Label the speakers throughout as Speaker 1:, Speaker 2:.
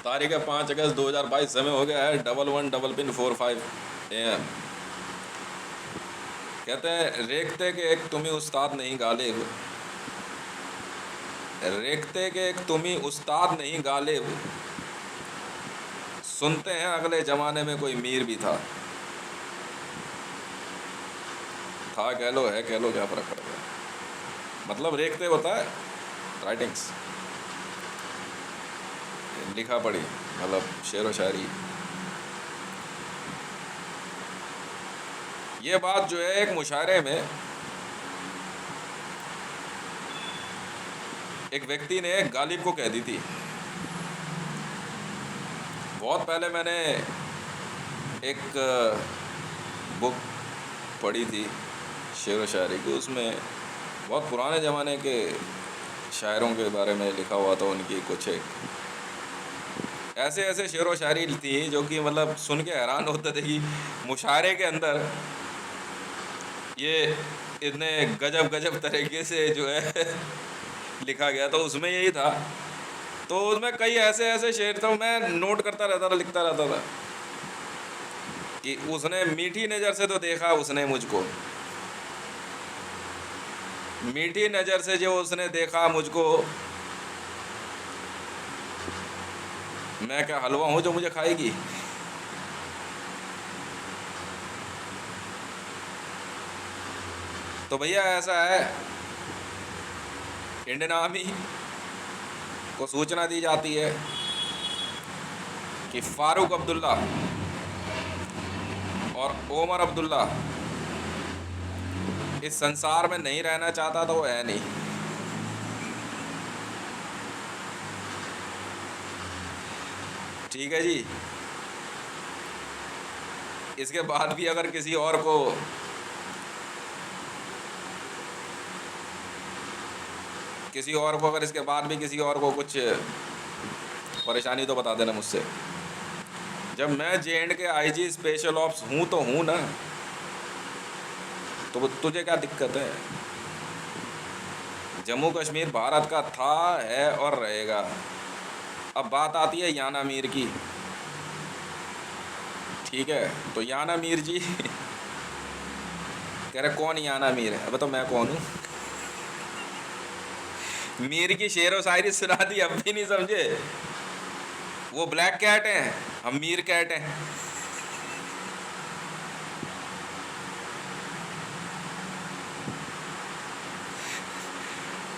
Speaker 1: तारीख है 5 अगस्त 2022। समय हो गया है 11:55 AM। कहते हैं रेखते के एक तुम्ही उस्ताद नहीं गालिब, रेखते के एक तुम्ही उस्ताद नहीं गालिब, सुनते हैं अगले ज़माने में कोई मीर भी था कह लो है कह लो, क्या फ़र्क पड़ेगा। मतलब रेखते होता है राइटिंग्स, लिखा पढ़ी, मतलब शेर व शायरी। ये बात जो है एक मुशायरे में एक व्यक्ति ने गालिब को कह दी थी। बहुत पहले मैंने एक बुक पढ़ी थी शेर व शायरी की, उसमें बहुत पुराने ज़माने के शायरों के बारे में लिखा हुआ था। उनकी कुछ एक ऐसे ऐसे शेर व शायरी थी जो कि मतलब सुन के हैरान होते थे कि मुशायरे के अंदर ये इतने गजब गजब तरीके से जो है लिखा गया। तो उसमें यही था, तो उसमें कई ऐसे ऐसे शेर थे, मैं नोट करता रहता था, लिखता रहता था कि उसने मीठी नज़र से तो देखा उसने मुझको, मीठी नज़र से जो उसने देखा मुझको, मैं क्या हलवा हूँ जो मुझे खाएगी। तो भैया ऐसा है, इंडियन आर्मी को सूचना दी जाती है कि फारूक अब्दुल्ला और ओमर अब्दुल्ला इस संसार में नहीं रहना चाहता, तो वो है नहीं। ठीक है जी। इसके बाद भी अगर किसी और को अगर इसके बाद भी किसी और को कुछ परेशानी तो बता देना मुझसे। जब मैं J&K IG स्पेशल ऑप्स हूँ तो हूँ ना, तो तुझे क्या दिक्कत है। जम्मू कश्मीर भारत का था, है और रहेगा। अब बात आती है याना मीर की। ठीक है, तो याना मीर जी कह रहे कौन याना मीर है। अब तो मैं कौन हूँ। मीर की शेर व शायरी सुना दी, अब भी नहीं समझे। वो ब्लैक कैट हैं, हम मीर कैट हैं।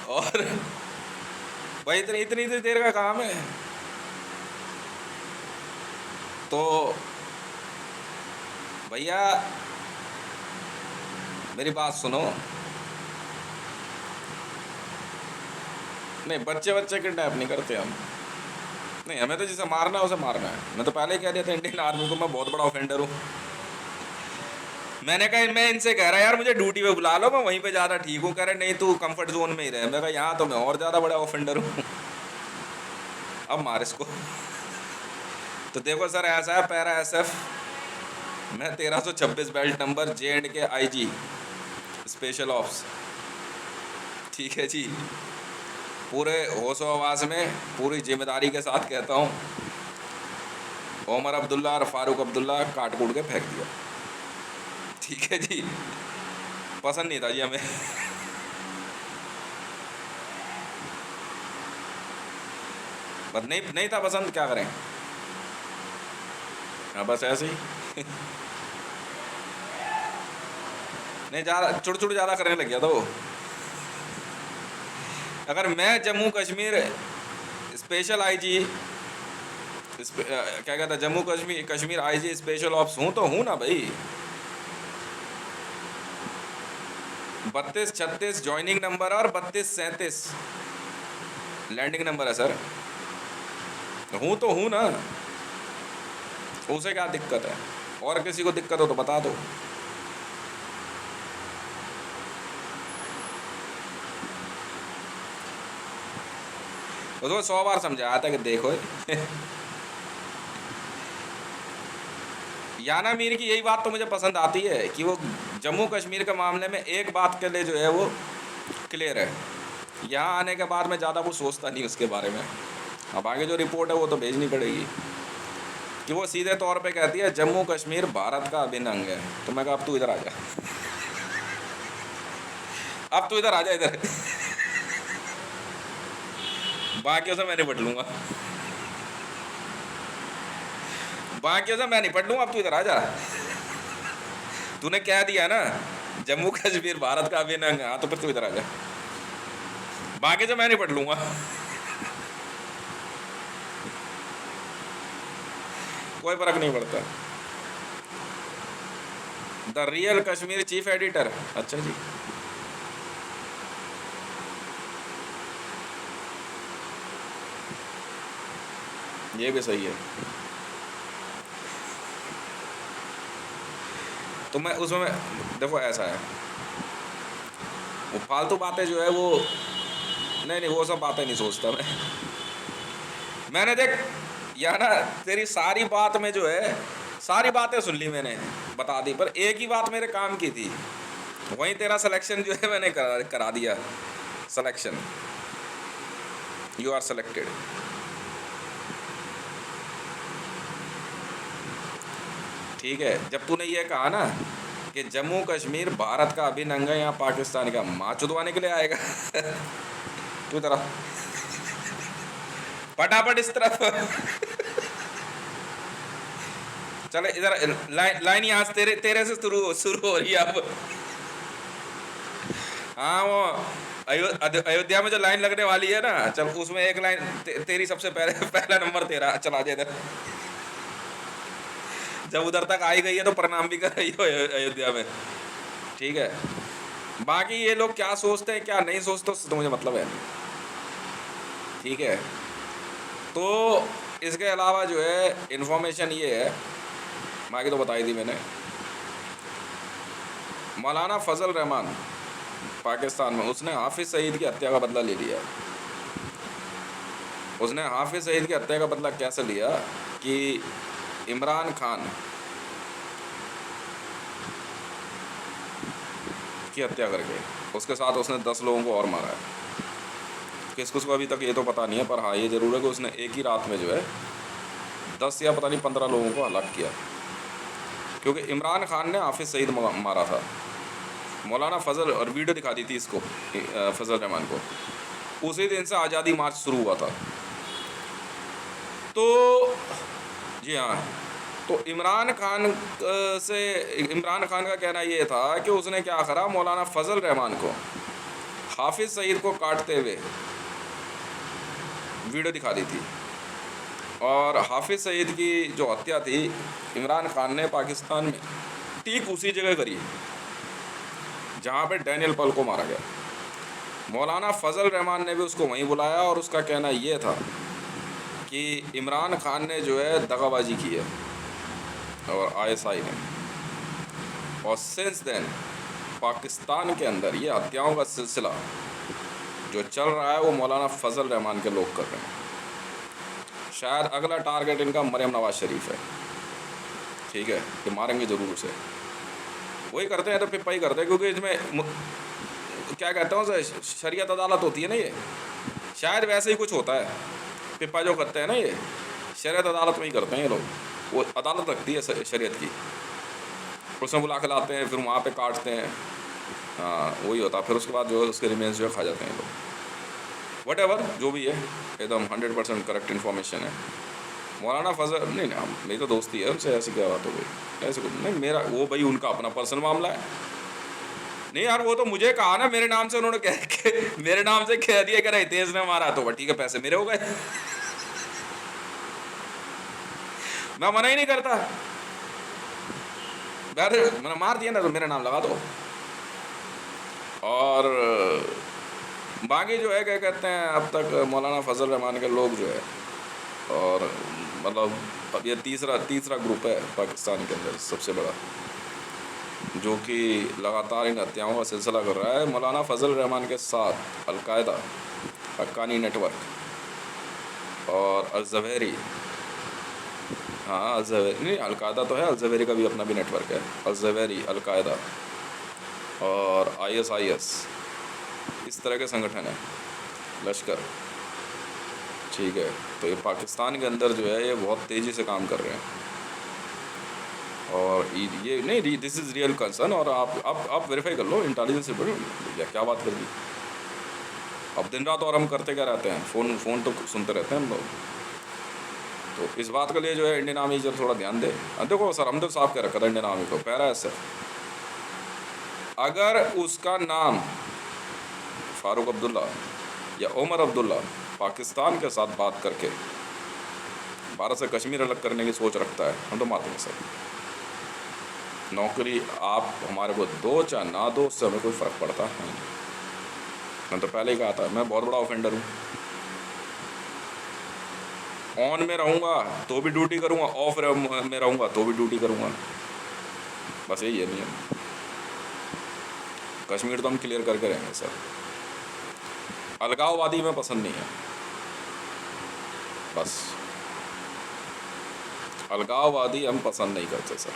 Speaker 1: और भाई इतनी देर का काम है। तो भैया मेरी बात सुनो। नहीं, बच्चे किडनैप नहीं करते हम। नहीं, हमें तो जिसे मारना है उसे मारना है। मैं तो पहले ही कह दिया था इंडियन आर्मी को मैं बहुत बड़ा ऑफेंडर हूँ। मैंने कहा, मैं इनसे कह रहा यार मुझे ड्यूटी पे बुला लो, मैं वहीं पे ज़्यादा ठीक हूँ। कह रहे नहीं तू कंफर्ट जोन में ही रहे। मैं कहा यहाँ तो मैं और ज़्यादा बड़ा ऑफेंडर हूँ। अब मार इसको। तो देखो सर, ऐसा है पैरा SF, मैं 1326 belt number J&K IG special ops. ठीक है जी, पूरे होशो आवाज़ में पूरी जिम्मेदारी के साथ कहता हूँ, ओमर अब्दुल्ला और फारूक अब्दुल्ला काट कूट के फेंक दिया। ठीक है जी, पसंद नहीं था जी हमें। बस नहीं था पसंद, क्या करें। हाँ बस ऐसे ही। नहीं, ज़्यादा चुड़ ज़्यादा करने लग गया था वो। अगर मैं जम्मू कश्मीर स्पेशल IG क्या कहता है, Jammu Kashmir IG special ops हूँ तो हूँ ना भाई। 3236 ज्वाइनिंग नंबर और 3237 लैंडिंग नंबर है सर। हूँ तो हूँ ना, उसे क्या दिक्कत है। और किसी को दिक्कत हो तो बता दो। उसको 100 बार समझाया था कि देखो याना मीर की यही बात तो मुझे पसंद आती है कि वो जम्मू कश्मीर के मामले में एक बात के लिए जो है वो क्लियर है। यहाँ आने के बाद मैं ज़्यादा कुछ सोचता नहीं उसके बारे में। अब आगे जो रिपोर्ट है वो तो भेजनी पड़ेगी, कि वो सीधे तौर पे कहती है जम्मू कश्मीर भारत का अभिन्न अंग है। तो मैं कहा अब तू इधर आ जा, अब तू इधर आ जा इधर, बाकियों से मैं निपट लूंगा, बाकियों से मैं निपट लूंगा, अब तू इधर आ जा। तूने कह दिया ना जम्मू कश्मीर भारत का अभिन्न अंग, हाँ तो फिर तू इधर आ जा, बाकी से मैं निपट लूंगा। कोई फर्क नहीं पड़ता। The real Kashmir chief editor, अच्छा जी, ये भी सही है। तो मैं उसमें देखो ऐसा है, वो फालतू बातें जो है वो नहीं वो सब बातें नहीं सोचता मैंने देख या ना तेरी सारी बात में जो है सारी बातें सुन ली मैंने, बता दी, पर एक ही बात मेरे काम की थी, वहीं तेरा सिलेक्शन जो है मैंने करा दिया, सिलेक्शन, यू आर सेलेक्टेड। ठीक है, जब तूने ये कहा ना कि जम्मू कश्मीर भारत का अभिन्न अंग है, यहाँ पाकिस्तान का, माँ चुदवाने के लिए आएगा तू तरफ फटाफट इस तरफ चले इधर, लाइन यहाँ से तेरे से शुरू हो रही है अब। हाँ वो अयोध्या में जो लाइन लगने वाली है ना, चल उसमें एक लाइन तेरी सबसे पहला नंबर तेरा, चला जाए इधर। जब उधर तक आई गई है तो प्रणाम भी कर रही हो अयोध्या में, ठीक है। बाकी ये लोग क्या सोचते हैं क्या नहीं सोचते उससे तो मुझे मतलब है, ठीक है। तो इसके अलावा जो है इन्फॉर्मेशन ये है, बाकी तो बताई थी मैंने, मौलाना फजल रहमान पाकिस्तान में, उसने हाफिज सईद की हत्या का बदला ले लिया। उसने हाफिज सईद की हत्या का बदला कैसे लिया कि इमरान खान की हत्या करके उसके साथ उसने 10 लोगों को और मारा है। किसको अभी तक ये तो पता नहीं है, पर हाँ ये ज़रूर है कि उसने एक ही रात में जो है 10 या पता नहीं 15 लोगों को हलाक किया, क्योंकि इमरान खान ने हाफिज सईद मारा था। मौलाना फजल, और वीडियो दिखा दी थी इसको फजल रहमान को, उसी दिन से आज़ादी मार्च शुरू हुआ था। तो जी हाँ, तो इमरान खान का कहना ये था कि उसने क्या करा, मौलाना फजल रहमान को हाफिज सईद को काटते हुए वीडियो दिखा दी थी, और हाफिज सईद की जो हत्या थी इमरान खान ने पाकिस्तान में ठीक उसी जगह करी जहाँ पे डैनियल पल को मारा गया। मौलाना फजल रहमान ने भी उसको वहीं बुलाया, और उसका कहना ये था कि इमरान खान ने जो है दगाबाजी की है और ISI ने, और सिंस देन पाकिस्तान के अंदर ये हत्याओं का सिलसिला जो चल रहा है वो मौलाना फजल रहमान के लोग कर रहे हैं। शायद अगला टारगेट इनका मरियम नवाज शरीफ है, ठीक है, कि मारेंगे ज़रूर उसे। वही करते हैं तो पिप्पा ही करते हैं, क्योंकि इसमें क्या कहते हैं उसे, शरीयत अदालत होती है ना, ये शायद वैसे ही कुछ होता है। पिप्पा जो करते हैं ना ये शरीयत अदालत में ही करते हैं ये लोग, वो अदालत रखती है शरीयत की, उसमें बुला के लाते हैं, फिर वहाँ पे काटते हैं, हाँ वही होता है। फिर उसके बाद जो है उसके रिमेन्स जो है खा जाते हैं लोग। वटेवर जो भी है, एकदम 100% करेक्ट इन्फॉर्मेशन है। मौलाना फजल नहीं मेरी तो दोस्ती है उनसे, ऐसी क्या बात हो गई, ऐसे कुछ नहीं, मेरा वो भाई उनका अपना पर्सनल मामला है। नहीं यार, वो तो मुझे कहा ना, मेरे नाम से उन्होंने मेरे नाम से कह दिया कि तेज ने मारा, तो ठीक है पैसे मेरे हो गए मैं मना ही नहीं करता, मैंने मार दिया ना तो मेरा नाम लगा दो। और बाकी जो है क्या कहते हैं, अब तक मौलाना फजल रहमान के लोग जो है, और मतलब अब ये तीसरा ग्रुप है पाकिस्तान के अंदर सबसे बड़ा, जो कि लगातार इन हत्याओं का सिलसिला कर रहा है। मौलाना फजल रहमान के साथ अलकायदा, हक्कानी नेटवर्क और अल-ज़वेरी, हाँ अल-ज़वेरी नहीं, अलकायदा तो है, अल-ज़वेरी का भी अपना भी नेटवर्क है, अल-ज़वेरी, अलकायदा और ISIS, इस तरह के संगठन हैं, लश्कर, ठीक है, तो ये पाकिस्तान के अंदर जो है ये बहुत तेज़ी से काम कर रहे हैं, और ये नहीं, दिस इज़ रियल कंसर्न। और आप वेरीफाई कर लो इंटेलिजेंस से, बड़े या क्या बात कर दी। अब दिन रात और हम करते क्या रहते हैं, फ़ोन तो सुनते रहते हैं हम लोग। तो इस बात के लिए जो है इंडियन आर्मी जब थोड़ा ध्यान दे। देखो सर, हमने साफ कह रखा था इंडियन आर्मी को, पैरा है सर, अगर उसका नाम फ़ारूक अब्दुल्ला या उमर अब्दुल्ला पाकिस्तान के साथ बात करके भारत से कश्मीर अलग करने की सोच रखता है, हम तो मारते हैं सर। नौकरी आप हमारे को दो चाहे ना दो, उससे हमें कोई फ़र्क पड़ता है। मैं तो पहले ही कहा था, मैं बहुत बड़ा ऑफेंडर हूँ। ऑन में रहूँगा तो भी ड्यूटी करूँगा, ऑफ में रहूँगा तो भी ड्यूटी करूँगा, बस यही है नियम। कश्मीर तो हम क्लियर करके रहेंगे सर। अलगाववादी में पसंद नहीं है, बस अलगाववादी हम पसंद नहीं करते सर,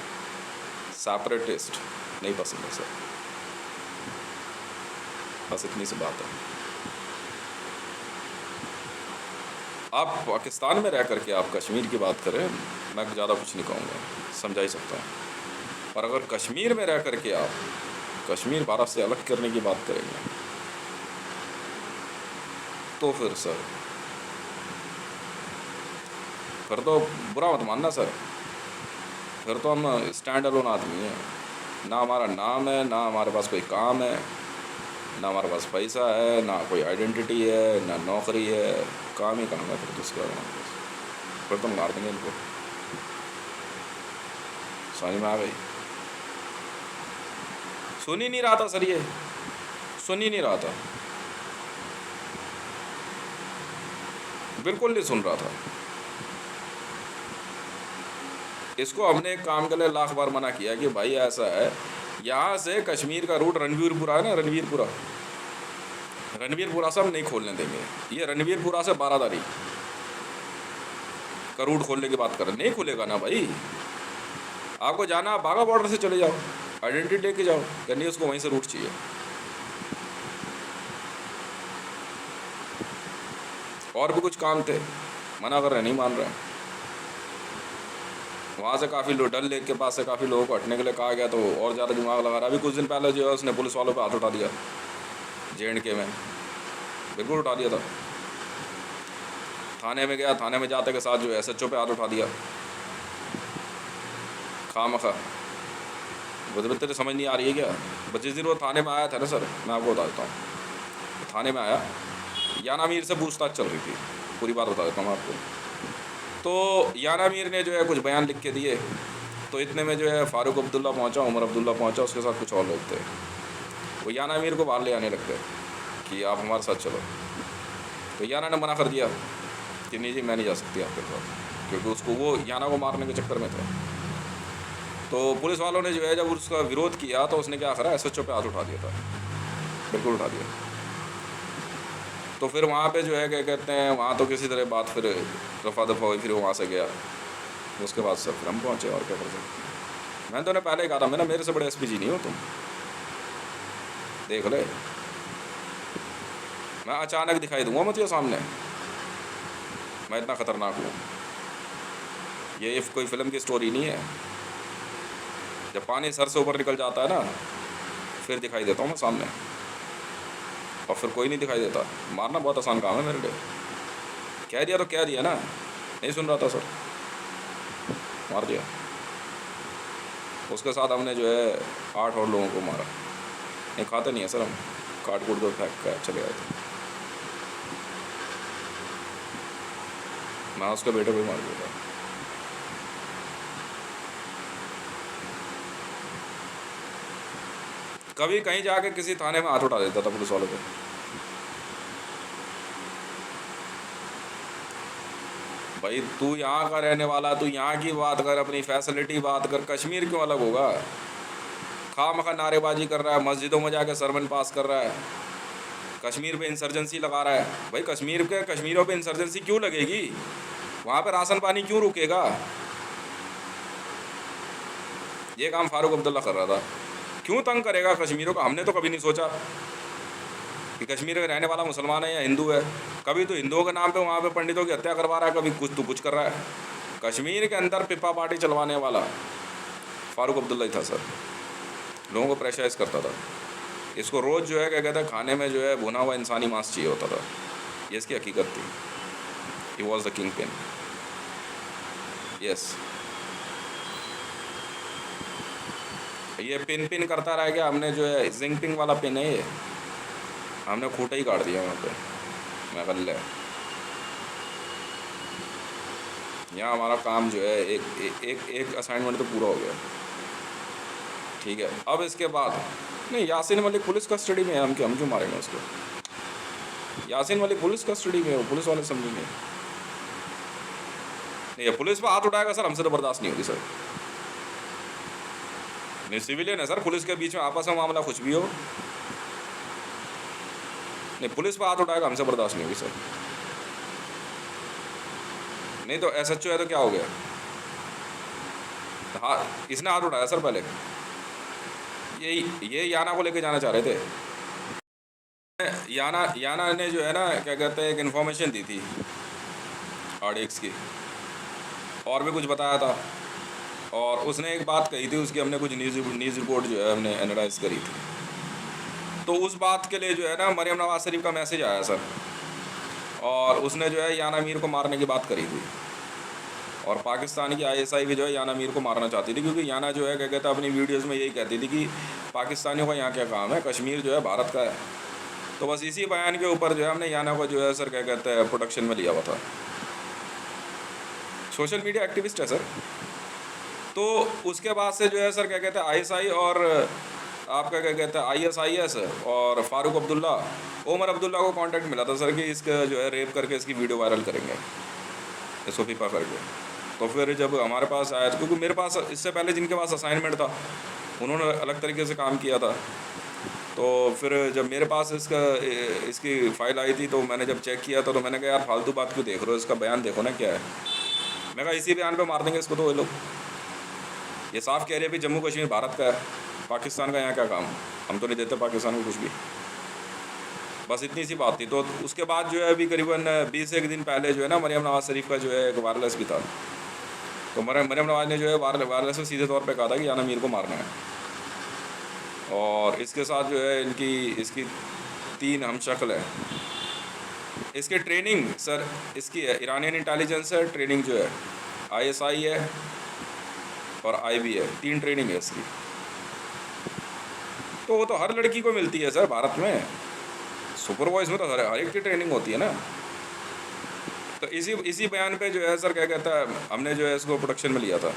Speaker 1: सेपरेटिस्ट नहीं पसंद है सर, बस इतनी सी बात है। आप पाकिस्तान में रह करके आप कश्मीर की बात करें, मैं ज़्यादा कुछ नहीं कहूँगा, समझा ही सकता हूँ। और अगर कश्मीर में रह करके आप कश्मीर भारत से अलग करने की बात करेंगे तो फिर सर, फिर तो बुरा मत मानना सर, फिर तो हम स्टैंड अलोन आदमी हैं। ना हमारा नाम है, ना हमारे पास कोई काम है, ना हमारे पास पैसा है, ना कोई आइडेंटिटी है, ना नौकरी है, काम ही काम है। फिर तो उसका फिर तो मार देंगे इनको, समझ में आ गई? सुन ही नहीं रहा था सर, ये सुन ही नहीं रहा था, बिल्कुल नहीं सुन रहा था। इसको हमने एक काम के लिए लाख बार मना किया कि भाई ऐसा है, यहाँ से कश्मीर का रूट रणवीरपुरा है ना, रणवीरपुरा से हम नहीं खोलने देंगे। ये रणवीरपुरा से बारादारी का रूट खोलने की बात कर रहे, नहीं खुलेगा ना भाई। आपको जाना, आप बाघा बॉर्डर से चले जाओ, आइडेंटिटी लेके जाओ, कहनी उसको वहीं से रूट चाहिए। और भी कुछ काम थे, मना कर रहे, नहीं मान रहे। वहाँ से काफ़ी लोग, डल लेक के पास से काफ़ी लोगों को हटने के लिए कहा गया, तो और ज़्यादा दिमाग लगा रहा। अभी कुछ दिन पहले जो है उसने पुलिस वालों पे हाथ उठा दिया, JNK में बिल्कुल उठा दिया था। थाने में गया, थाने में जाते के साथ जो है SHO पे हाथ उठा दिया, खामखा। वो तेरे समझ नहीं आ रही है क्या? जिस दिन वो थाने में आया था ना सर, मैं आपको बता देता हूँ, थाने में आया, याना मीर से पूछताछ चल रही थी, पूरी बात बता देता हूँ आपको। तो याना मीर ने जो है कुछ बयान लिख के दिए, तो इतने में जो है फ़ारूक अब्दुल्ला पहुंचा, उमर अब्दुल्ला पहुंचा, उसके साथ कुछ और लोग थे। वो याना मीर को बाहर ले आने लगते कि आप हमारे साथ चलो, तो याना ने मना कर दिया कि नहीं जी, मैं नहीं जा सकती आपके साथ, क्योंकि उसको, वो याना को मारने के चक्कर में था। तो पुलिस वालों ने जो है जब उसका विरोध किया तो उसने क्या करा, SHO पे हाथ उठा दिया था, बिल्कुल उठा दिया। तो फिर वहाँ पे जो है क्या कहते हैं, वहाँ तो किसी तरह बात फिर रफा दफा हुई, फिर वहाँ से गया। उसके बाद सब फिर हम पहुँचे, और क्या कर सकते। मैंने तो उन्हें पहले ही कहा था, मैंने, मेरे से बड़े SPG नहीं हो तुम, देख ले, मैं अचानक दिखाई दूंगा मुझे सामने, मैं इतना ख़तरनाक हूँ। ये कोई फिल्म की स्टोरी नहीं है। जब पानी सर से ऊपर निकल जाता है ना, फिर दिखाई देता हूँ मैं सामने, और फिर कोई नहीं दिखाई देता। मारना बहुत आसान काम है मेरे लिए, कह दिया तो कह दिया ना, नहीं सुन रहा था सर, मार दिया। उसके साथ हमने जो है 8 और लोगों को मारा। नहीं खाते नहीं है सर हम, काट कूट दो, फेंक कर चले गए थे। मैं उसके बेटे को मार दिया था। कभी कहीं जाके किसी थाने में हाथ उठा देता था पुलिस वालों पे। भाई तू यहाँ का रहने वाला, तू यहाँ की बात कर, अपनी फैसिलिटी बात कर, कश्मीर क्यों अलग होगा? खामखा नारेबाजी कर रहा है, मस्जिदों में जाके सरमन पास कर रहा है, कश्मीर पे इंसर्जेंसी लगा रहा है। भाई कश्मीरों पे इंसर्जेंसी क्यों लगेगी? वहाँ पे राशन पानी क्यों रुकेगा? ये काम फ़ारूक अब्दुल्ला कर रहा था। क्यों तंग करेगा कश्मीरों का? हमने तो कभी नहीं सोचा। कि कश्मीर में रहने वाला मुसलमान है या हिंदू है। कभी तो हिंदुओं के नाम पे वहाँ पे पंडितों की हत्या करवा रहा है, कभी कुछ तो कुछ कर रहा है। कश्मीर के अंदर पिप्पा पार्टी चलवाने वाला फ़ारूक अब्दुल्ला ही था सर, लोगों को प्रेशराइज करता था। इसको रोज़ जो है क्या कहते हैं खाने में जो है भुना हुआ इंसानी मांस चाहिए होता था, ये इसकी हकीकत थी। He was the king pin. Yes, ये पिन पिन करता रह गया। हमने जो है जिंगपिंग वाला पिन है ये, हमने खूंटा ही काट दिया वहाँ पे। मैं गल्ले यहाँ हमारा काम जो है एक असाइनमेंट तो पूरा हो गया, ठीक है। अब इसके बाद नहीं, यासीन मलिक पुलिस कस्टडी में है, हम क्यों मारेंगे उसको। यासीन मलिक पुलिस कस्टडी में है, वो पुलिस वाले समझेंगे। नहीं, ये पुलिस पर हाथ उठाएगा सर, हमसे तो बर्दाश्त नहीं होगी सर। नहीं, सिविलियन है सर, पुलिस के बीच में आपस में मामला कुछ भी हो, नहीं पुलिस पर हाथ उठाएगा, हमसे बर्दाश्त नहीं होगी सर। नहीं तो SHO है तो क्या हो गया। हाँ, इसने हाथ उठाया सर पहले, ये याना को लेके जाना चाह रहे थे। याना ने जो है ना क्या कहते हैं एक इन्फॉर्मेशन दी थी RDX की, और भी कुछ बताया था, और उसने एक बात कही थी, उसकी हमने कुछ न्यूज़ रिपोर्ट जो है हमने एनालाइज करी थी। तो उस बात के लिए जो है ना मरियम नवाज शरीफ का मैसेज आया सर, और उसने जो है याना मीर को मारने की बात करी थी, और पाकिस्तान की ISI भी जो है याना मीर को मारना चाहती थी, क्योंकि याना जो है क्या कहते हैं अपनी वीडियोज़ में यही कहती थी कि पाकिस्तानियों का यहाँ क्या काम है, कश्मीर जो है भारत का है। तो बस इसी बयान के ऊपर जो है हमने याना को जो है सर क्या कहते हैं प्रोडक्शन में लिया हुआ था। सोशल मीडिया एक्टिविस्ट है सर। तो उसके बाद से जो है सर क्या कहते हैं ISI और आपका क्या कहते हैं ISIS और फ़ारूक अब्दुल्ला, उमर अब्दुल्ला को कांटेक्ट मिला था सर कि इसका जो है रेप करके इसकी वीडियो वायरल करेंगे, इसको पिपा करके। तो फिर जब हमारे पास आया, क्योंकि मेरे पास इससे पहले जिनके पास असाइनमेंट था उन्होंने अलग तरीके से काम किया था, तो फिर जब मेरे पास इसकी फ़ाइल आई थी तो मैंने जब चेक किया था तो मैंने कहा यार फालतू बात क्यों देख रहे हो, इसका बयान देखो ना क्या है। मैं कहा इसी बयान पे मार देंगे इसको। तो वो लोग ये साफ कह रहे हैं कि जम्मू कश्मीर भारत का है, पाकिस्तान का यहाँ क्या काम, हम तो नहीं देते पाकिस्तान को कुछ भी। बस इतनी सी बात थी। तो उसके बाद जो है अभी करीबन 20 दिन पहले जो है ना मरियम नवाज शरीफ का जो है एक वायरलेस भी था। तो मरियम नवाज ने जो है वायरलेस में सीधे तौर पे कहा था कि याना मीर को मारना है, और इसके साथ जो है इसकी 3 हम शक्ल है। इसकी ट्रेनिंग सर इसकी है ईरानियन इंटेलिजेंस है, ट्रेनिंग जो है ISI है और IB है, 3 ट्रेनिंग है इसकी। तो वो तो हर लड़की को मिलती है सर भारत में, सुपर वॉइस में तो हर एक की ट्रेनिंग होती है ना। तो इसी बयान पे जो है सर क्या कहता है हमने जो है इसको प्रोडक्शन में लिया था।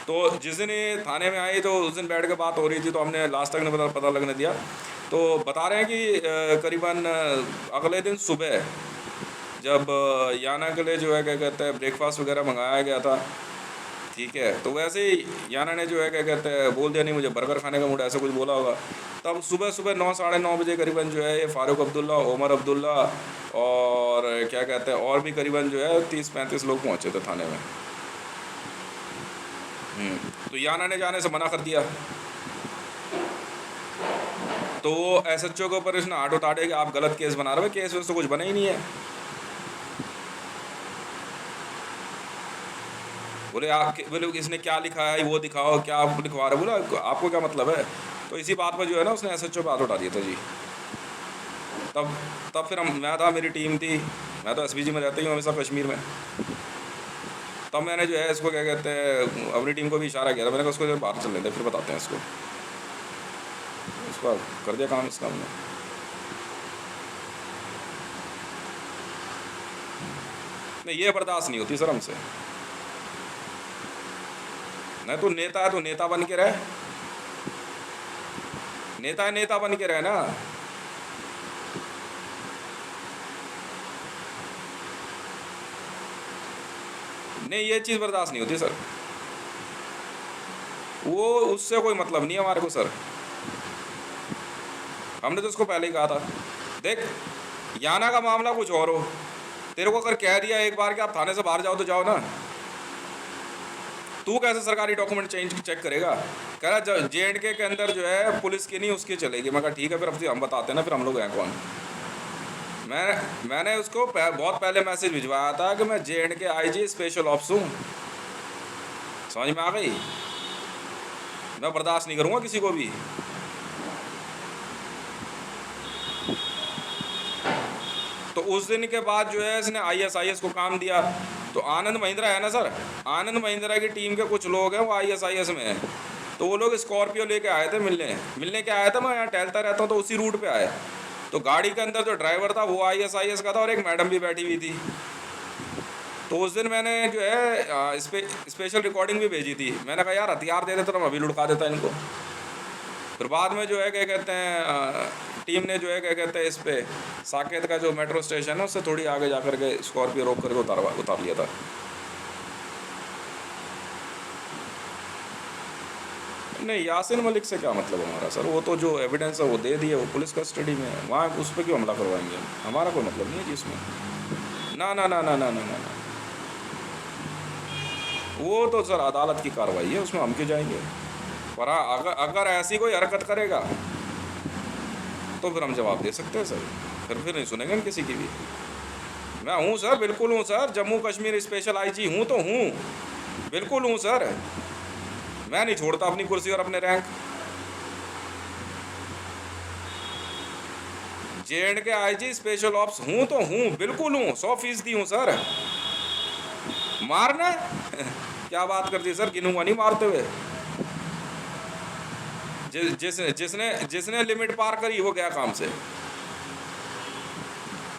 Speaker 1: तो जिस दिन ये थाने में आई तो उस दिन बैठ के बात हो रही थी, तो हमने लास्ट तक ने पता लगने दिया। तो बता रहे हैं कि करीबन अगले दिन सुबह जब याना के लिए जो है क्या कहते हैं ब्रेकफास्ट वगैरह मंगाया गया था, ठीक है, तो वैसे ही याना ने जो है क्या कहते हैं बोल दिया नहीं मुझे बर्गर खाने का मूड, ऐसा कुछ बोला होगा। तब सुबह 9 साढ़े 9 बजे करीबन जो है ये फ़ारूक अब्दुल्ला, उमर अब्दुल्ला और क्या कहते हैं और भी करीबन जो है 30-35 लोग पहुँचे थे थाने में। तो याना ने जाने से मना कर दिया। तो वो SHO के ऊपर इसने हाथ उतारे कि आप गलत केस बना रहे हो, केस वैसे तो कुछ बना ही नहीं है। बोले इसने क्या लिखा है वो दिखाओ, क्या आप लिखवा रहे हो, बोला आपको क्या मतलब है। तो इसी बात पर जो है ना उसने SHO पे हाथ उठा दिया था जी। तब फिर मैं था, मेरी टीम थी, मैं तो SPG में रहता ही हूँ हमेशा कश्मीर में। तब मैंने जो है इसको क्या कहते हैं अपनी टीम को भी इशारा किया था, मैंने कहा उसको बाहर चल लेते फिर बताते हैं इसको कर दिया काम इसका हमने। नहीं, ये बर्दाश्त नहीं होती सर हमसे। नहीं तो नेता है तो नेता बन के रहे, नेता बन के रहे ना। नहीं, ये चीज़ बर्दाश्त नहीं होती सर, वो उससे कोई मतलब नहीं है हमारे को सर। हमने तो उसको पहले ही कहा था, देख याना का मामला कुछ और हो, तेरे को अगर कह दिया एक बार कि आप थाने से बाहर जाओ तो जाओ ना। तू कैसे सरकारी डॉक्यूमेंट चेक करेगा। कह रहा JNK के अंदर जो है पुलिस की नहीं उसकी चलेगी। मैं कहा ठीक है, फिर अब हम बताते हैं ना फिर हम लोग हैं कौन। मैंने उसको बहुत पहले मैसेज भिजवाया था कि मैं J&K IG स्पेशल ऑप्स हूँ। समझ में आ गई? मैं बर्दाश्त नहीं करूँगा किसी को भी। तो उस दिन के बाद जो है इसने ISIS को काम दिया। तो आनंद महिंद्रा है ना सर, आनंद महिंद्रा की टीम के कुछ लोग हैं वो ISIS में हैं। तो वो लोग स्कॉर्पियो लेके आए थे, मिलने के आया था। मैं यहाँ टहलता रहता हूँ तो उसी रूट पे आए। तो गाड़ी के अंदर जो ड्राइवर था वो ISIS का था और एक मैडम भी बैठी हुई थी। तो उस दिन मैंने जो है स्पेशल रिकॉर्डिंग भी भेजी थी। मैंने कहा यार हथियार दे देते तो मैं अभी लुढ़का देता इनको। फिर बाद में जो है क्या कहते हैं टीम ने जो है क्या कहते हैं इस पे साकेत का जो मेट्रो स्टेशन है उससे थोड़ी आगे जा कर के स्कॉर्पियो रोक करके उतार लिया था। नहीं, यासिन मलिक से क्या मतलब हमारा सर? वो तो जो एविडेंस है वो दे दिए, वो पुलिस कस्टडी में है, वहाँ उस पर क्यों हमला करवाएंगे हम? हमारा कोई मतलब नहीं है जी इसमें। ना ना ना ना ना ना ना ना, वो तो सर अदालत की कार्रवाई है, उसमें हम क्यों जाएंगे? पर हाँ, अगर ऐसी कोई हरकत करेगा तो फिर हम जवाब दे सकते हैं सर। फिर नहीं सुनेंगे हम किसी की भी। मैं हूँ सर, बिल्कुल हूँ sir, Jammu Kashmir special IG हूँ तो हूँ, बिल्कुल हूँ सर। मैं नहीं छोड़ता अपनी कुर्सी और अपने rank. J&K IG special ops हूँ तो हूँ, बिल्कुल हूँ, 100% हूँ सर। मारना क्या बात करती है सर, गिनूंगा नहीं मारते हुए। जिसने लिमिट पार करी वो गया काम से।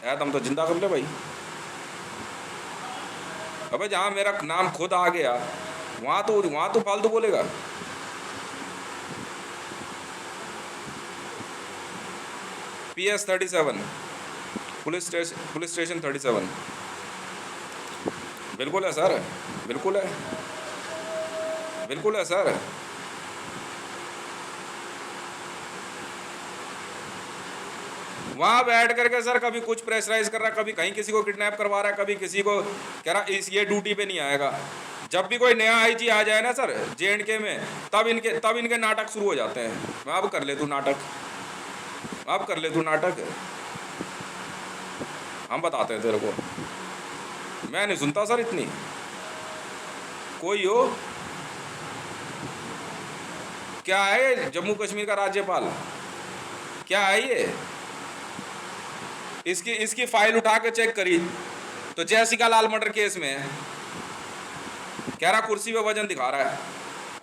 Speaker 1: है तुम तो जिंदा कर ले भाई। अबे जहाँ मेरा नाम खुद आ गया वहाँ तो फालतू बोलेगा। PS 37 पुलिस स्टेशन 37 बिल्कुल है सर, बिल्कुल है, बिल्कुल है सर। वहाँ बैठ करके सर कभी कुछ प्रेशराइज कर रहा है, कभी कहीं किसी को किडनैप करवा रहा है, कभी किसी को कह रहा ये ड्यूटी पे नहीं आएगा। जब भी कोई नया IG आ जाए ना सर J&K में, तब इनके नाटक शुरू हो जाते हैं। अब कर ले तू नाटक, अब कर ले तू नाटक, हम बताते हैं तेरे को। मैं नहीं सुनता सर इतनी। कोई हो, क्या है जम्मू कश्मीर का राज्यपाल, क्या है ये? इसकी फाइल उठा के चेक करी तो जयसिका लाल मर्डर केस में है, कह रहा कुर्सी पे वजन दिखा रहा है।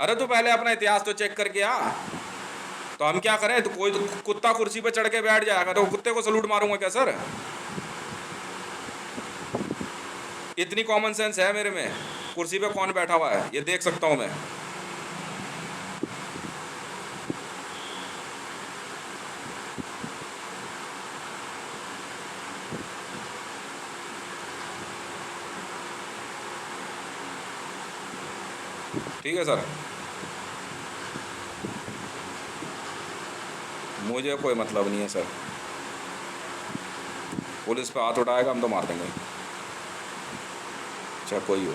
Speaker 1: अरे तू पहले अपना इतिहास तो चेक करके आ। तो हम क्या करें? तो कोई कुत्ता कुर्सी पे चढ़ के बैठ जाएगा तो कुत्ते को सलूट मारूंगा क्या सर? इतनी कॉमन सेंस है मेरे में। कुर्सी पे कौन बैठा हुआ है ये देख सकता हूं मैं। ठीक है सर, मुझे कोई मतलब नहीं है सर। पुलिस पे हाथ उठाएगा हम तो मार देंगे, चाहे कोई हो।